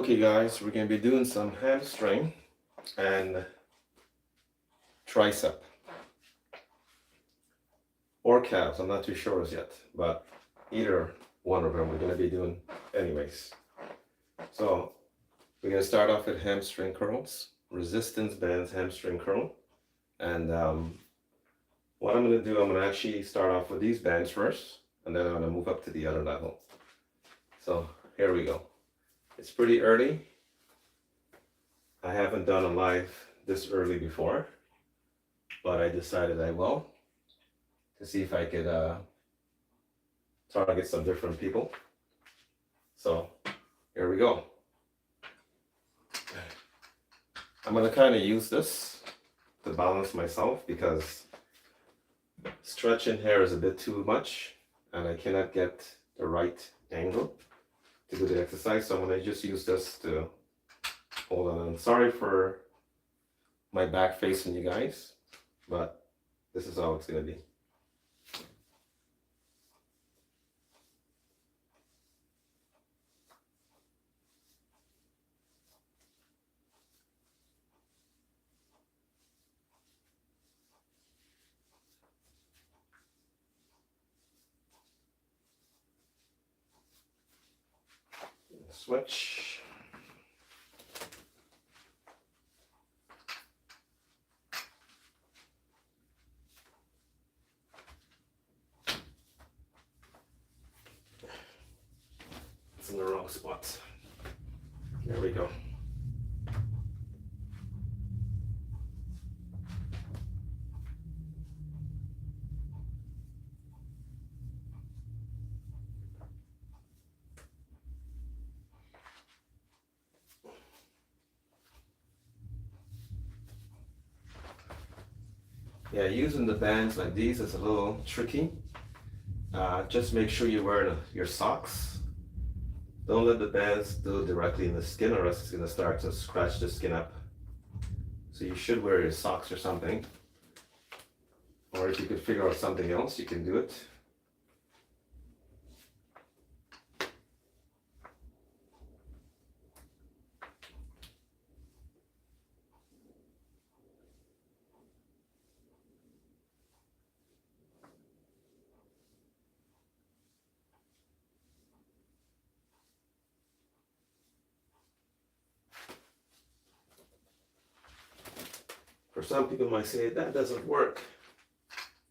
Okay guys, we're going to be doing some hamstring and tricep or calves. I'm not too sure as yet, but either one of them we're going to be doing anyways. So we're going to start off with hamstring curls, resistance bands hamstring curl. And what I'm going to do, I'm going to actually start off with these bands first, and then I'm going to move up to the other level. So here we go. It's pretty early. I haven't done a live this early before, but I decided I will to see if I could target some different people. So here we go. I'm going to kind of use this to balance myself because stretching here is a bit too much and I cannot get the right angle to do the exercise. So I'm going to just use this to hold on. I'm sorry for my back facing you guys, but this is how it's going to be. Switch. It's in the wrong spot. There we go. Yeah, using the bands like these is a little tricky. Just make sure you're wearing your socks. Don't let the bands do directly in the skin or else it's going to start to scratch the skin up. So you should wear your socks or something. Or if you could figure out something else, you can do it. For some people might say, that doesn't work.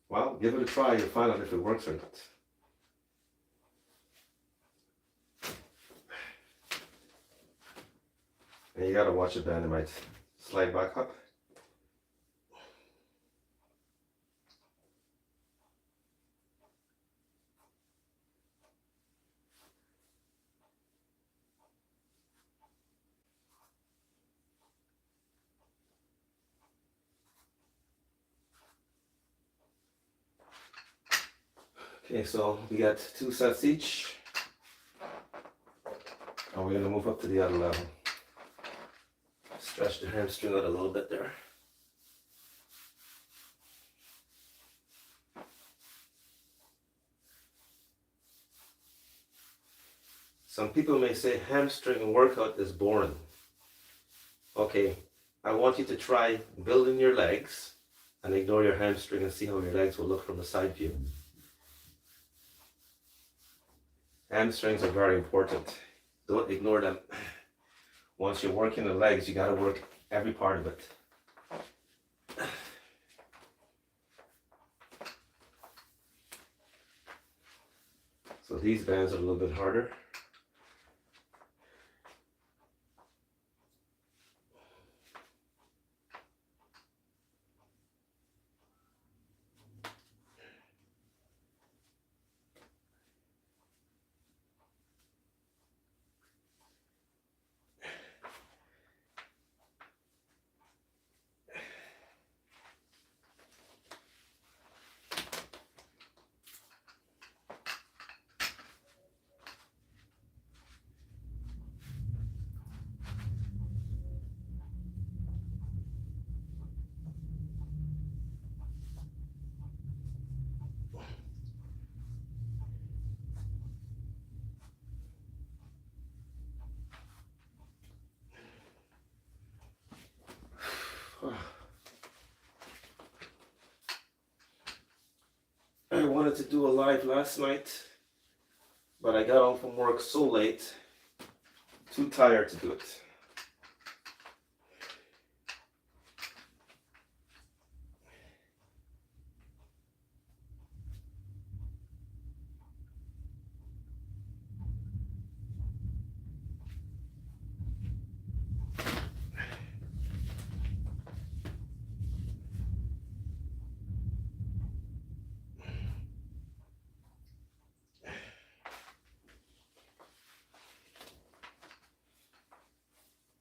Well, give it a try, you'll find out if it works or not. And you gotta watch the band, it might slide back up. Okay, so we got 2 sets each. And we're gonna move up to the other level. Stretch the hamstring out a little bit there. Some people may say hamstring workout is boring. Okay, I want you to try building your legs and ignore your hamstring and see how your legs will look from the side view. Hamstrings are very important. Don't ignore them. Once you're working the legs, you gotta work every part of it. So these bands are a little bit harder. wanted to do a live last night, but I got home from work so late, too tired to do it.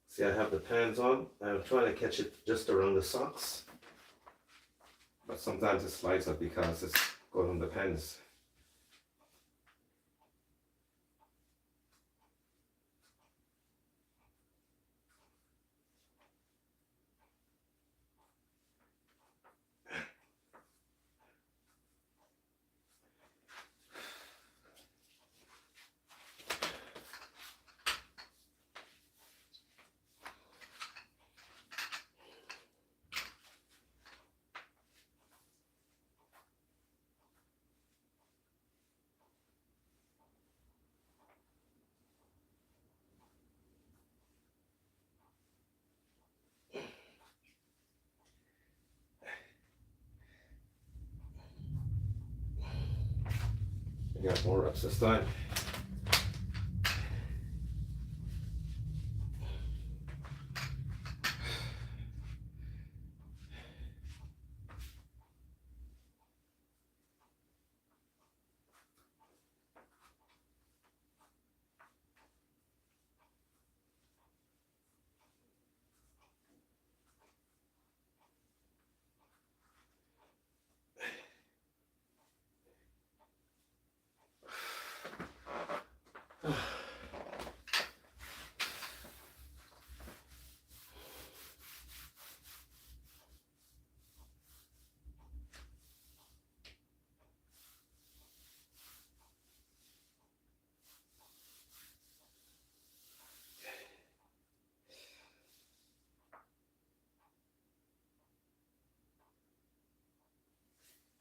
See, I have the pants on. I'm trying to catch it just around the socks. But sometimes it slides up because it's going on the pants. I got more reps this time.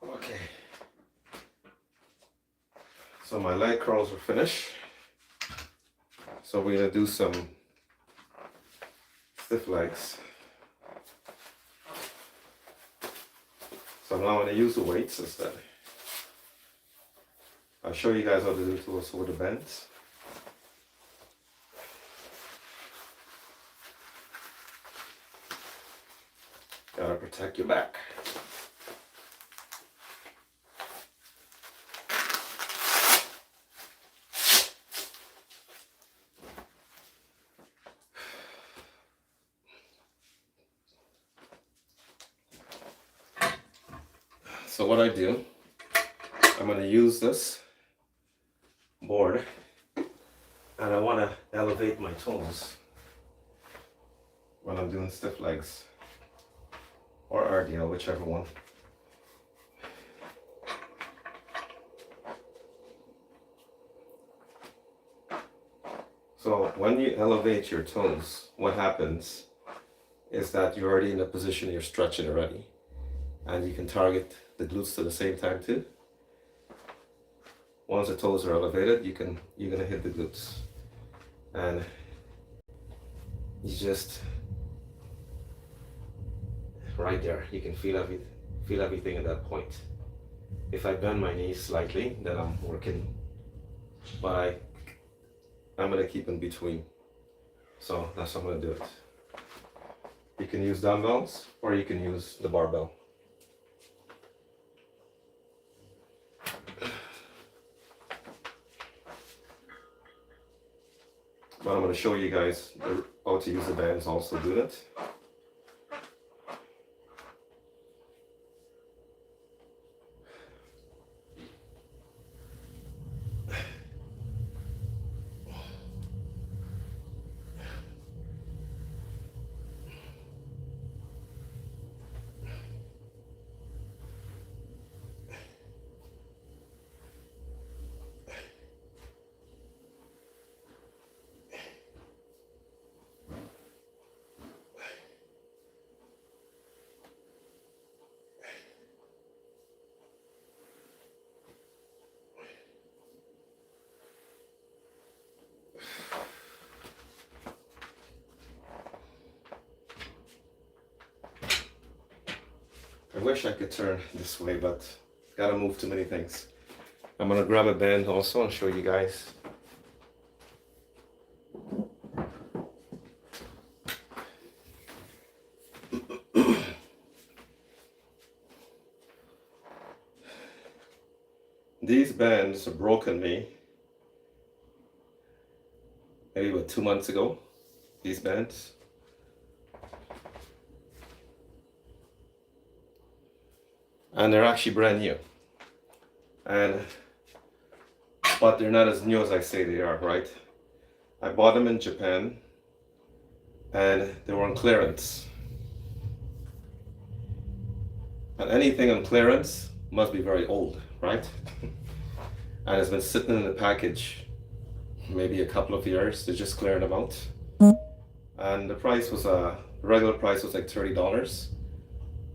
Okay. So my leg curls are finished. So we're gonna do some stiff legs. So now I'm gonna use the weights instead. I'll show you guys how to do it also with the bends. Gotta protect your back. So what I do, I'm going to use this board and I want to elevate my toes when I'm doing stiff legs or RDL, whichever one. So when you elevate your toes, what happens is that you're already in a position you're stretching already, and you can target the glutes at the same time too. Once the toes are elevated, you're gonna hit the glutes, and you just right there. You can feel everything at that point. If I bend my knees slightly, then I'm working, but I'm gonna keep in between. So that's how I'm gonna do it. You can use dumbbells or you can use the barbell. But I'm going to show you guys how to use the bands also do that. I wish I could turn this way, but gotta move too many things. I'm gonna grab a band also and show you guys. These bands broken me maybe about 2 months ago. These bands. And they're actually brand new. But they're not as new as I say they are, right? I bought them in Japan and they were on clearance. And anything on clearance must be very old, right? And it's been sitting in the package maybe a couple of years. They're just clearing them out. And the price was the regular price was like $30.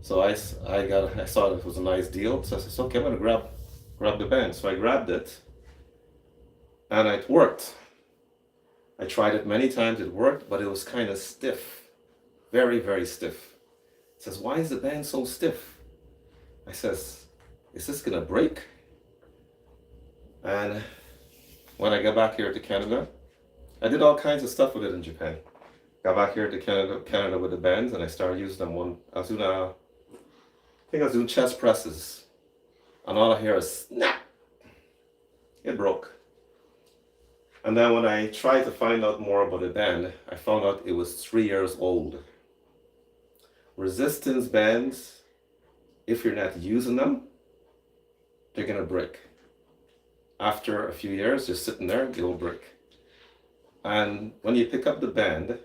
So I saw it was a nice deal. So I said, okay, I'm gonna grab the band. So I grabbed it and it worked. I tried it many times, it worked, but it was kind of stiff. Very, very stiff. It says, why is the band so stiff? I says, is this gonna break? And when I got back here to Canada, I did all kinds of stuff with it in Japan. Got back here to Canada with the bands, and I started using them. I think I was doing chest presses, and all I hear is snap. It broke. And then when I tried to find out more about the band, I found out it was 3 years old. Resistance bands, if you're not using them, they're gonna break. After a few years, just sitting there, they will break. And when you pick up the band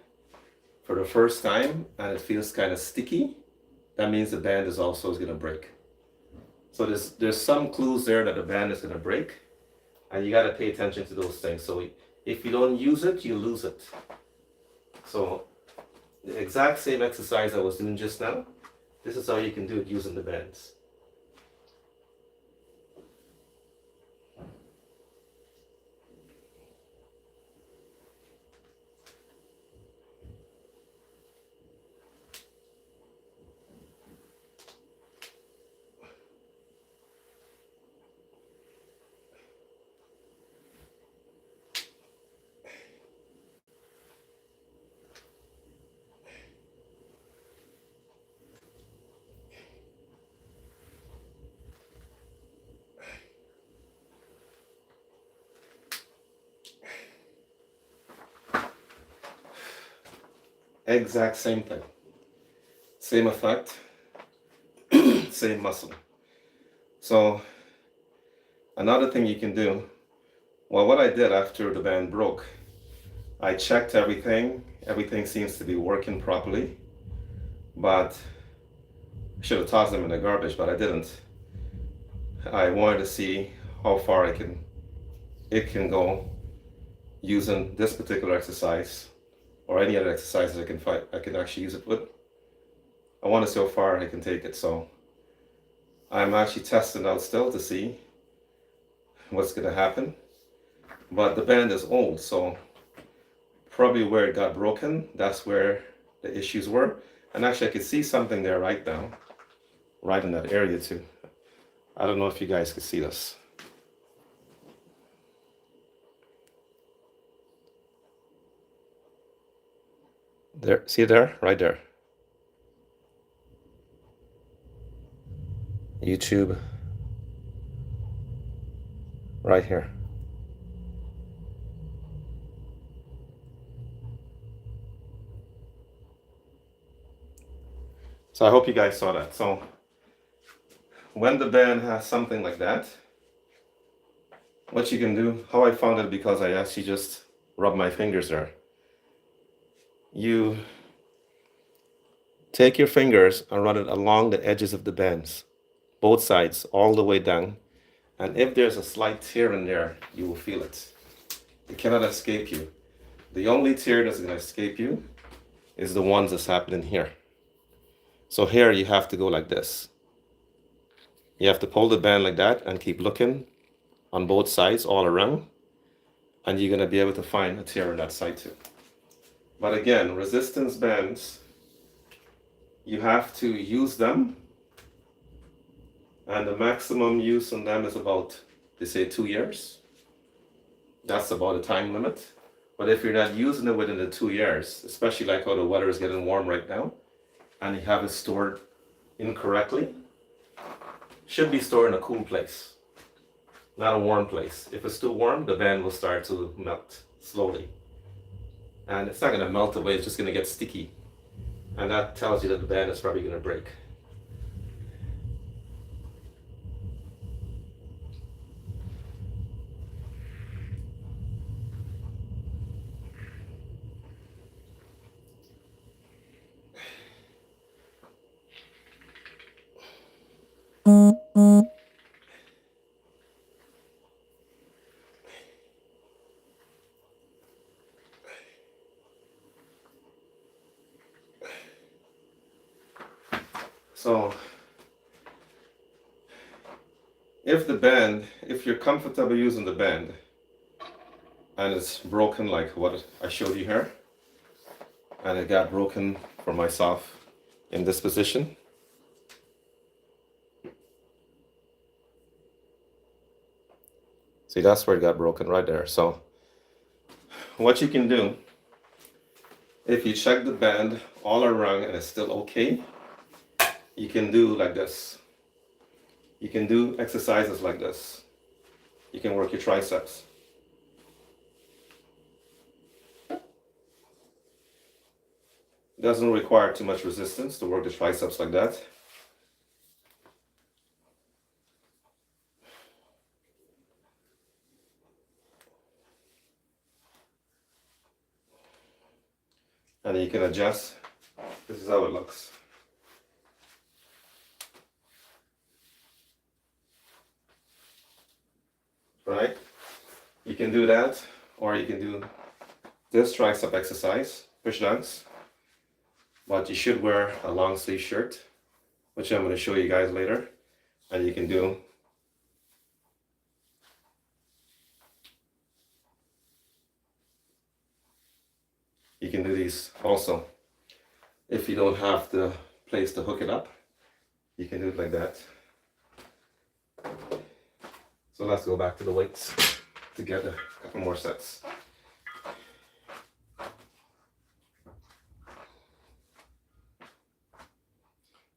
for the first time and it feels kind of sticky, that means the band is also gonna break. So there's some clues there that the band is gonna break, and you gotta pay attention to those things. So if you don't use it, you lose it. So the exact same exercise I was doing just now, this is how you can do it using the bands. Exact same thing. Same effect, same muscle. So another thing you can do, well, what I did after the band broke, I checked everything. Everything seems to be working properly, but I should have tossed them in the garbage, but I didn't. I wanted to see how far it can go using this particular exercise or any other exercises I can actually use it with. I want to see how far I can take it. So I'm actually testing out still to see what's going to happen. But the band is old, so probably where it got broken, that's where the issues were. And actually I could see something there right now, right in that area too. I don't know if you guys can see this. There, see there, right there. YouTube, right here. So I hope you guys saw that. So when the band has something like that, what you can do, how I found it, because I actually just rub my fingers there. You take your fingers and run it along the edges of the bands, both sides, all the way down. And if there's a slight tear in there, you will feel it. It cannot escape you. The only tear that's going to escape you is the ones that's happening here. So here you have to go like this. You have to pull the band like that and keep looking on both sides all around, and you're going to be able to find a tear on that side too. But again, resistance bands, you have to use them And the maximum use on them is about, they say, 2 years. That's about the time limit. But if you're not using it within the 2 years, especially like how the weather is getting warm right now, and you have it stored incorrectly, should be stored in a cool place, not a warm place. If it's too warm, the band will start to melt slowly. And it's not going to melt away, it's just going to get sticky. And that tells you that the band is probably going to break. So if you're comfortable using the band and it's broken like what I showed you here, and it got broken for myself in this position, see, that's where it got broken right there. So what you can do, if you check the band all around and it's still okay, you can do like this. You can do exercises like this. You can work your triceps. It doesn't require too much resistance to work the triceps like that. And you can adjust. This is how it looks. Right? You can do that, or you can do this tricep exercise, push downs. But you should wear a long sleeve shirt, which I'm going to show you guys later. And you can do these also. If you don't have the place to hook it up, you can do it like that. So let's go back to the weights together, a couple more sets.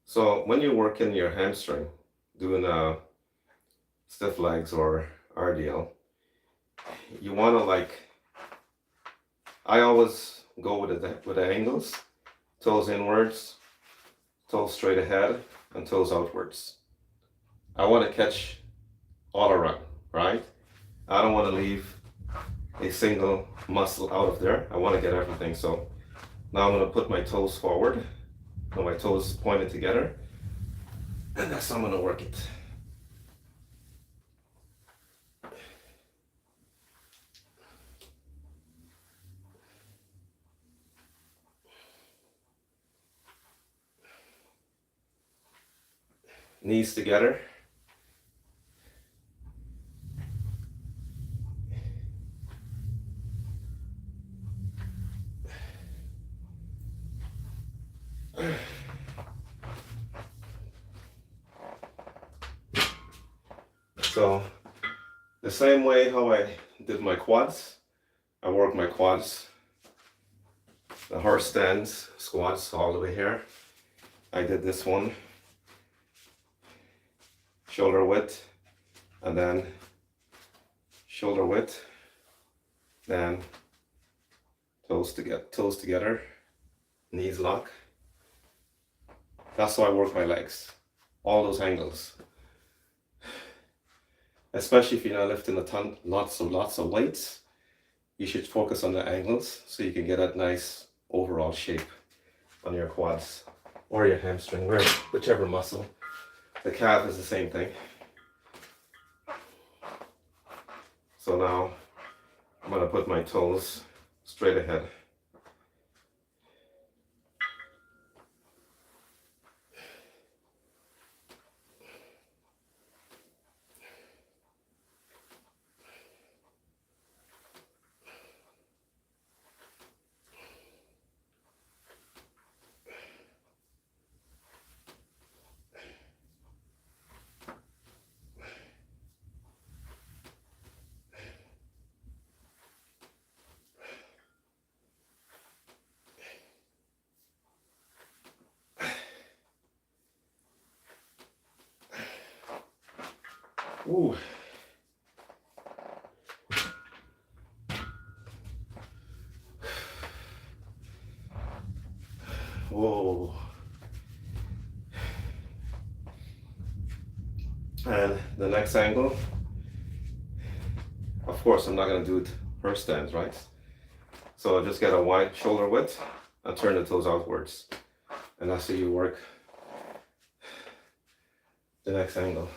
So when you're working your hamstring, doing stiff legs or RDL, you want to I always go with the angles, toes inwards, toes straight ahead, and toes outwards. I want to catch all around, right? I don't want to leave a single muscle out of there. I want to get everything. So now I'm going to put my toes forward, and my toes pointed together, and that's how I'm going to work it. Knees together. So the same way how I did my quads, I work my quads, the horse stands, squats all the way here. I did this one, shoulder width, and then shoulder width, then toes together, knees lock. That's how I work my legs, all those angles. Especially if you're not lifting a ton, lots of weights, you should focus on the angles so you can get that nice overall shape on your quads or your hamstring, whichever muscle. The calf is the same thing. So now I'm going to put my toes straight ahead. Ooh. Whoa. And the next angle, of course, I'm not going to do it her stance, right? So I'll just get a wide shoulder width and turn the toes outwards. And that's how you work the next angle.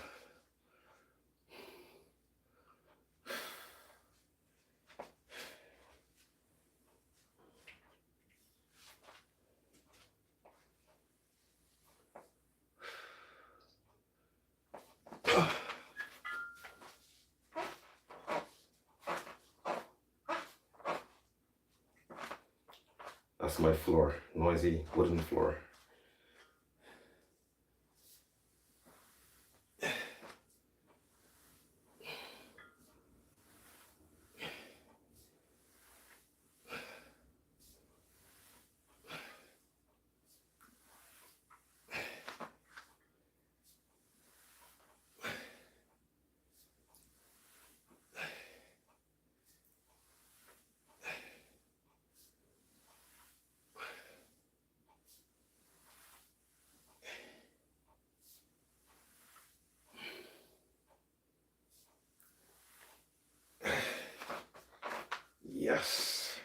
That's my floor, noisy wooden floor. Yes.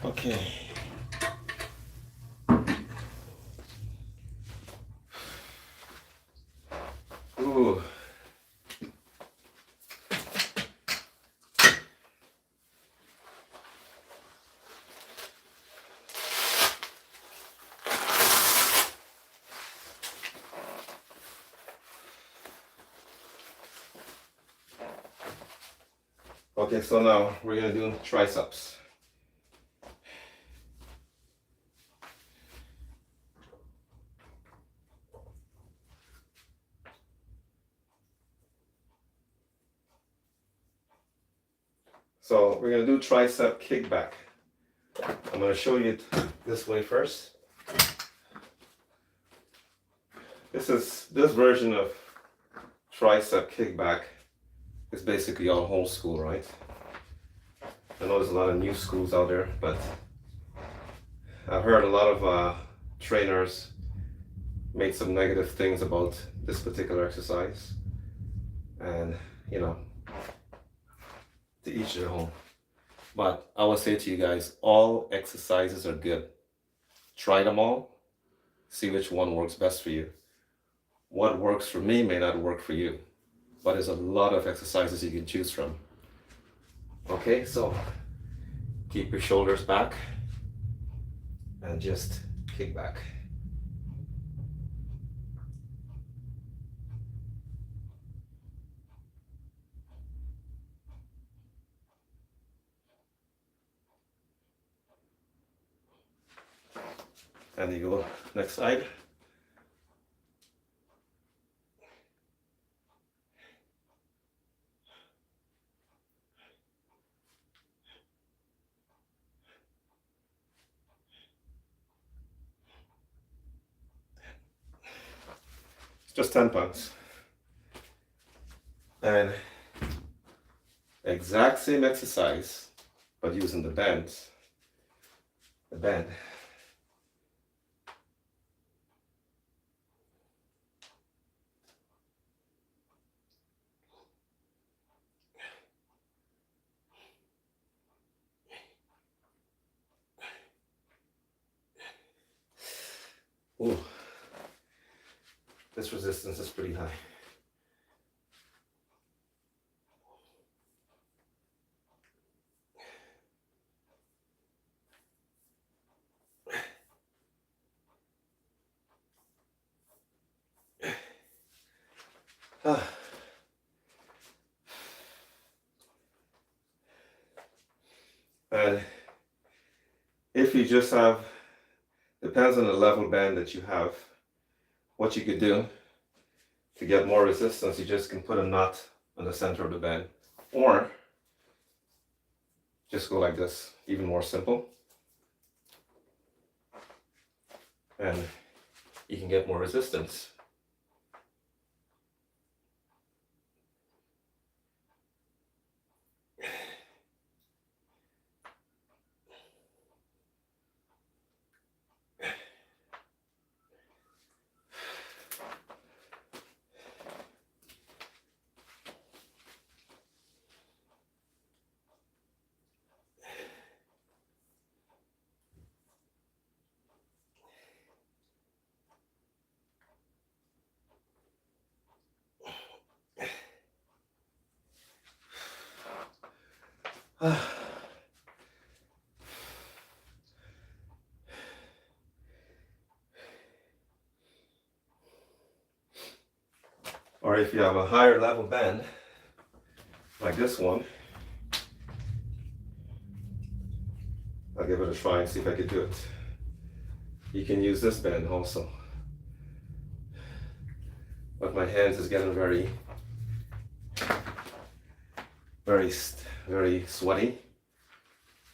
Okay. Ooh. Okay, so now we're gonna do triceps. So we're gonna do tricep kickback. I'm gonna show you it this way first. This version of tricep kickback is basically all old school, right? I know there's a lot of new schools out there, but I've heard a lot of trainers make some negative things about this particular exercise, and you know, to each their own. But I would say to you guys, all exercises are good. Try them all, see which one works best for you. What works for me may not work for you, but there's a lot of exercises you can choose from. Okay, so keep your shoulders back and just kick back. And you go next side. It's just 10 pounds. And exact same exercise, but using the bends. The bend. Ooh, this resistance is pretty high. And if you just have, depends on the level band that you have, what you could do to get more resistance, you just can put a knot on the center of the band. Or just go like this, even more simple. And you can get more resistance. Or if you have a higher level band, like this one, I'll give it a try and see if I can do it. You can use this band also. But my hands is getting very sweaty.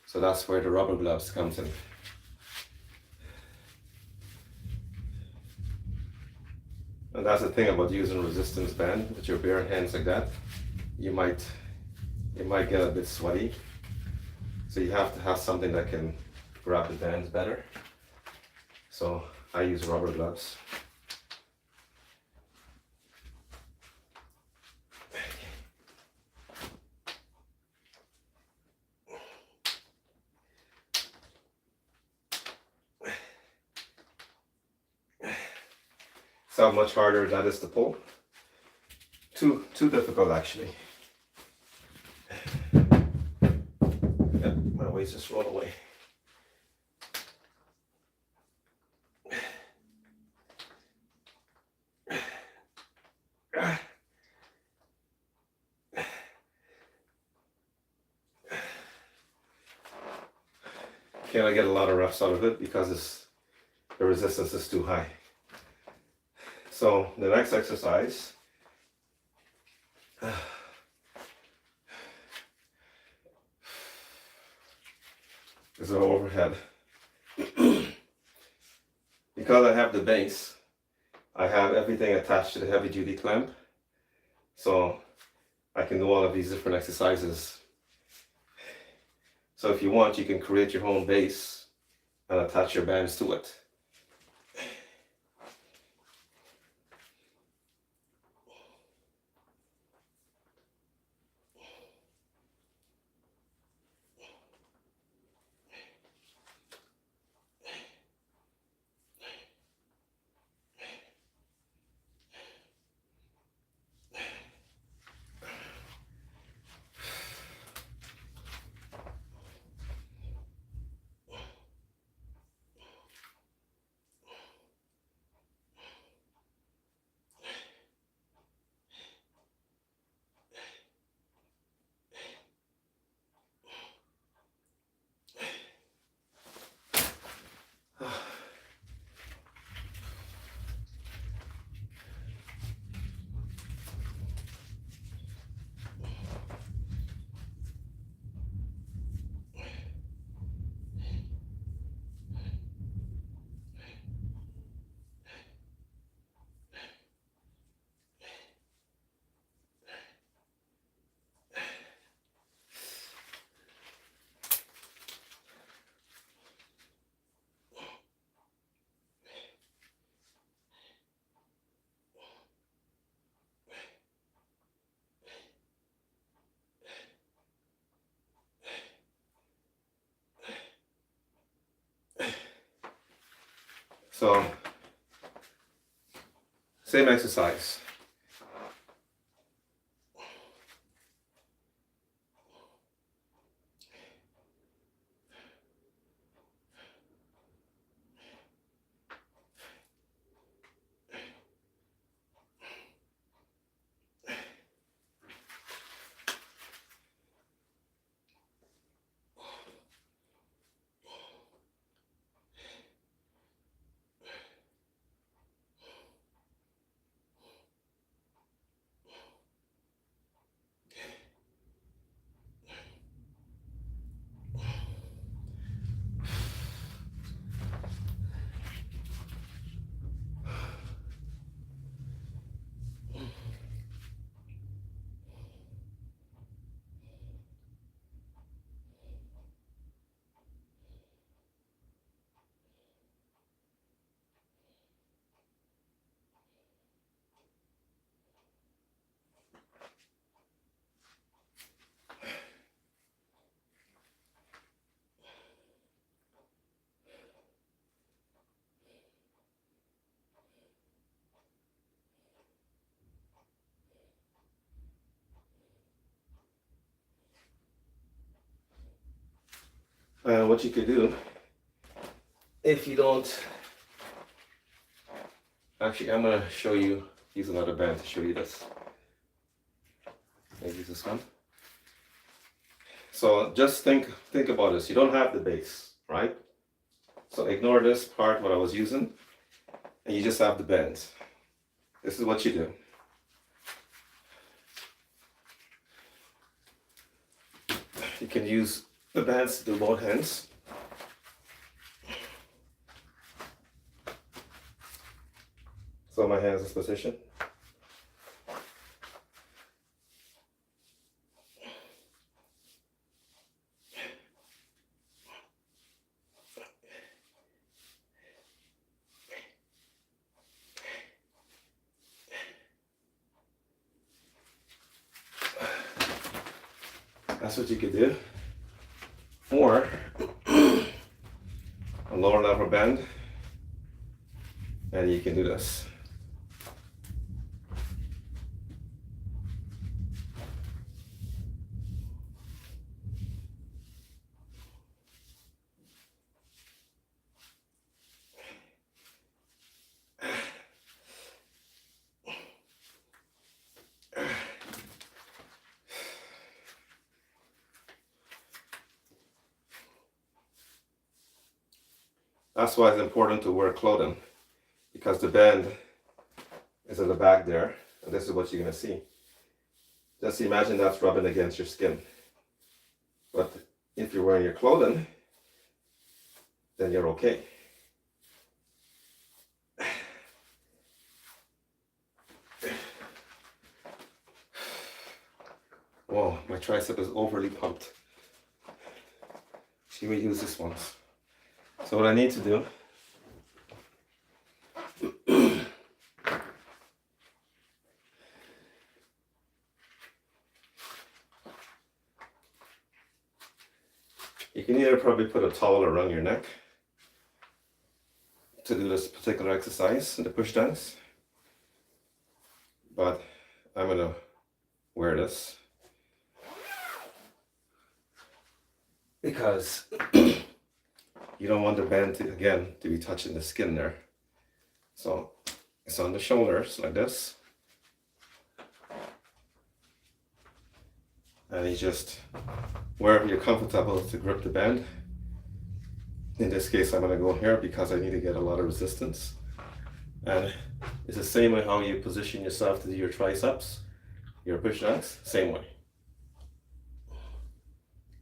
So that's where the rubber gloves comes in. And that's the thing about using resistance band with your bare hands like that. You might get a bit sweaty. So you have to have something that can grab the bands better. So I use rubber gloves. See how much harder that is to pull? Too difficult actually. Yeah, my weights just roll away. Can't get a lot of reps out of it because the resistance is too high. So the next exercise is an overhead. Because I have the base, I have everything attached to the heavy duty clamp. So I can do all of these different exercises. So if you want, you can create your own base and attach your bands to it. So, same exercise. And what you could do, if you don't, actually, I'm gonna show you, use another band to show you this. Maybe use this one. So just think about this. You don't have the base, right? So ignore this part, what I was using, and you just have the bends. This is what you do. You can use the bands to do both hands. So my hands in this position. That's what you could do. Or a lower level bend, and you can do this. That's why it's important to wear clothing, because the bend is in the back there, and this is what you're going to see. Just imagine that's rubbing against your skin. But if you're wearing your clothing, then you're okay. Whoa, my tricep is overly pumped. Should we use this one? So what I need to do, you can either probably put a towel around your neck to do this particular exercise, the push downs, but I'm gonna wear this because you don't want the band to, again, to be touching the skin there. So it's on the shoulders like this. And you just, wherever you're comfortable to grip the band. In this case, I'm gonna go here because I need to get a lot of resistance. And it's the same way how you position yourself to do your triceps, your push downs, same way.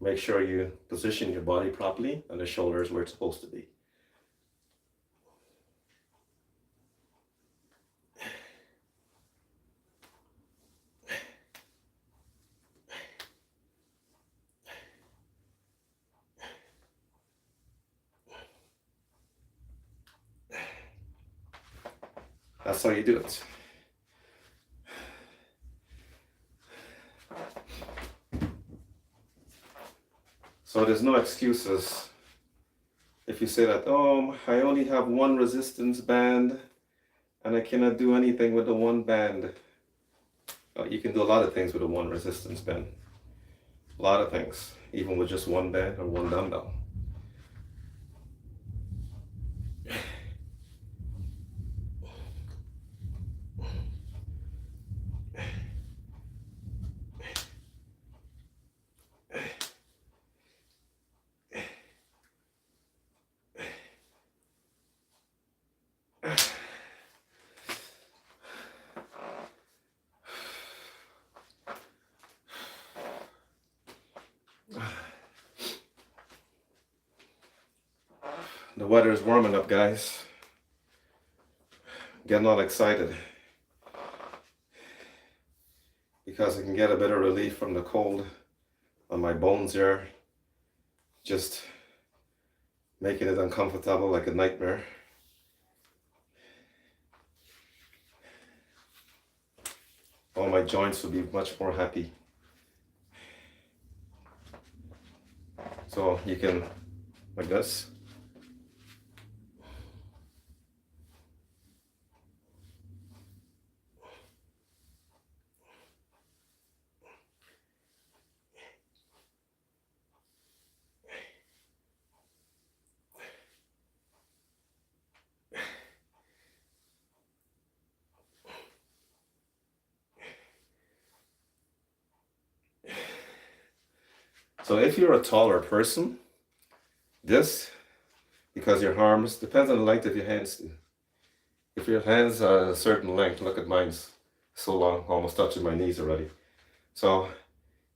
Make sure you position your body properly and the shoulders where it's supposed to be. That's how you do it. So there's no excuses if you say that, oh, I only have one resistance band and I cannot do anything with the one band. You can do a lot of things with a one resistance band. A lot of things, even with just one band or one dumbbell. The weather is warming up, guys. Getting all excited because I can get a bit of relief from the cold on my bones here. Just making it uncomfortable like a nightmare. All my joints will be much more happy. So you can, like this. So if you're a taller person, this, because your arms, depends on the length of your hands. If your hands are a certain length, look at mine's so long, almost touching my knees already. So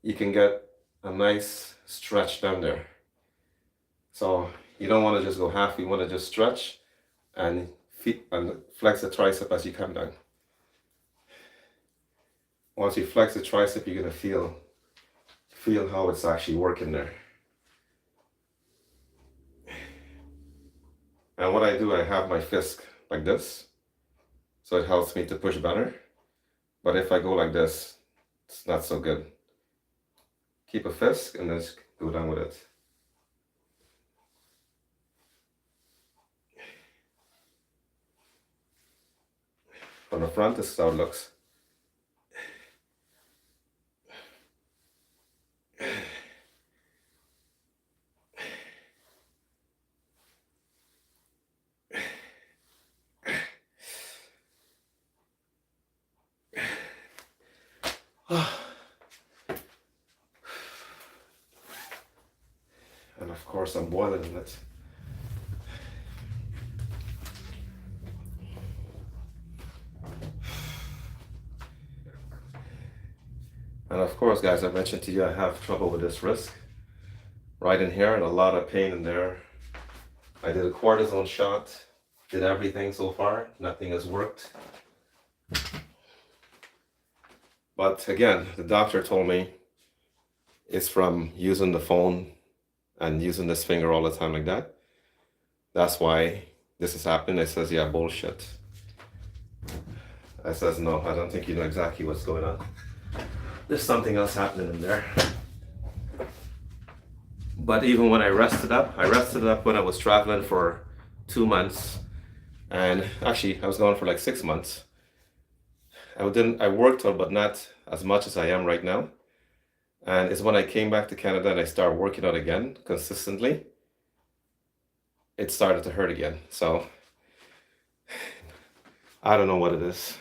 you can get a nice stretch down there. So you don't want to just go half, you want to just stretch and flex the tricep as you come down. Once you flex the tricep, you're going to feel how it's actually working there. And what I do, I have my fist like this, so it helps me to push better. But if I go like this, it's not so good. Keep a fist and then just go down with it. From the front, this is how it looks. And of course I'm boiling in it. And of course, guys, I mentioned to you I have trouble with this wrist. Right in here and a lot of pain in there. I did a cortisone shot, did everything so far, nothing has worked. But again, the doctor told me it's from using the phone and using this finger all the time like that. That's why this is happening. It says, yeah, bullshit. I says, no, I don't think you know exactly what's going on. There's something else happening in there. But even when I rested up when I was traveling for 2 months. And actually, I was gone for like 6 months. I worked on, but not as much as I am right now. And it's when I came back to Canada and I started working out again consistently, it started to hurt again. So I don't know what it is.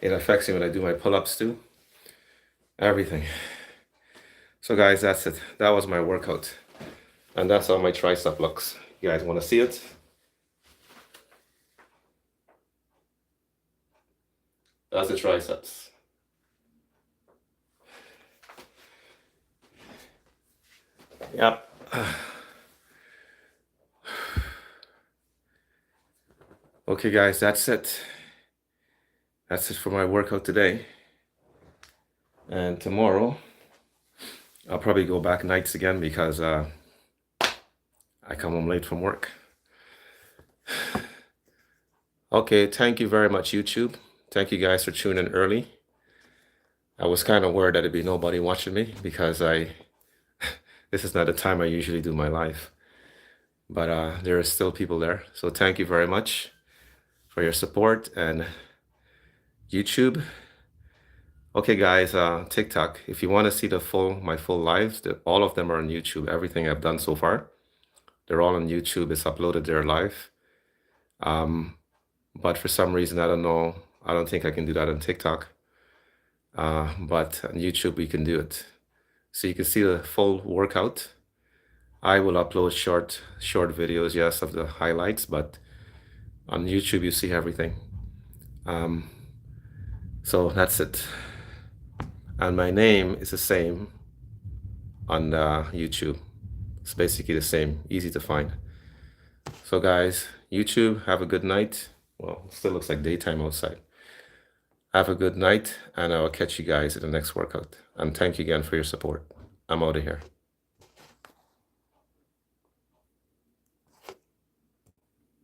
It affects me when I do my pull-ups too. Everything. So guys, that's it. That was my workout. And that's how my tricep looks. You guys want to see it? That's the triceps. Yep. Okay guys, that's it. That's it for my workout today. And tomorrow, I'll probably go back nights again because I come home late from work. Okay, thank you very much, YouTube. Thank you guys for tuning in early. I was kind of worried that there'd be nobody watching me because this is not the time I usually do my live. But there are still people there. So thank you very much for your support. And YouTube. Okay guys, TikTok, if you want to see my full lives, all of them are on YouTube. Everything I've done so far, they're all on YouTube. It's uploaded there live. But for some reason, I don't know, I don't think I can do that on TikTok. But on YouTube, we can do it. So you can see the full workout. I will upload short videos, yes, of the highlights, but on YouTube, you see everything. So that's it. And my name is the same on YouTube. It's basically the same, easy to find. So guys, YouTube, have a good night. Well, it still looks like daytime outside. Have a good night, and I'll catch you guys in the next workout. And thank you again for your support. I'm out of here.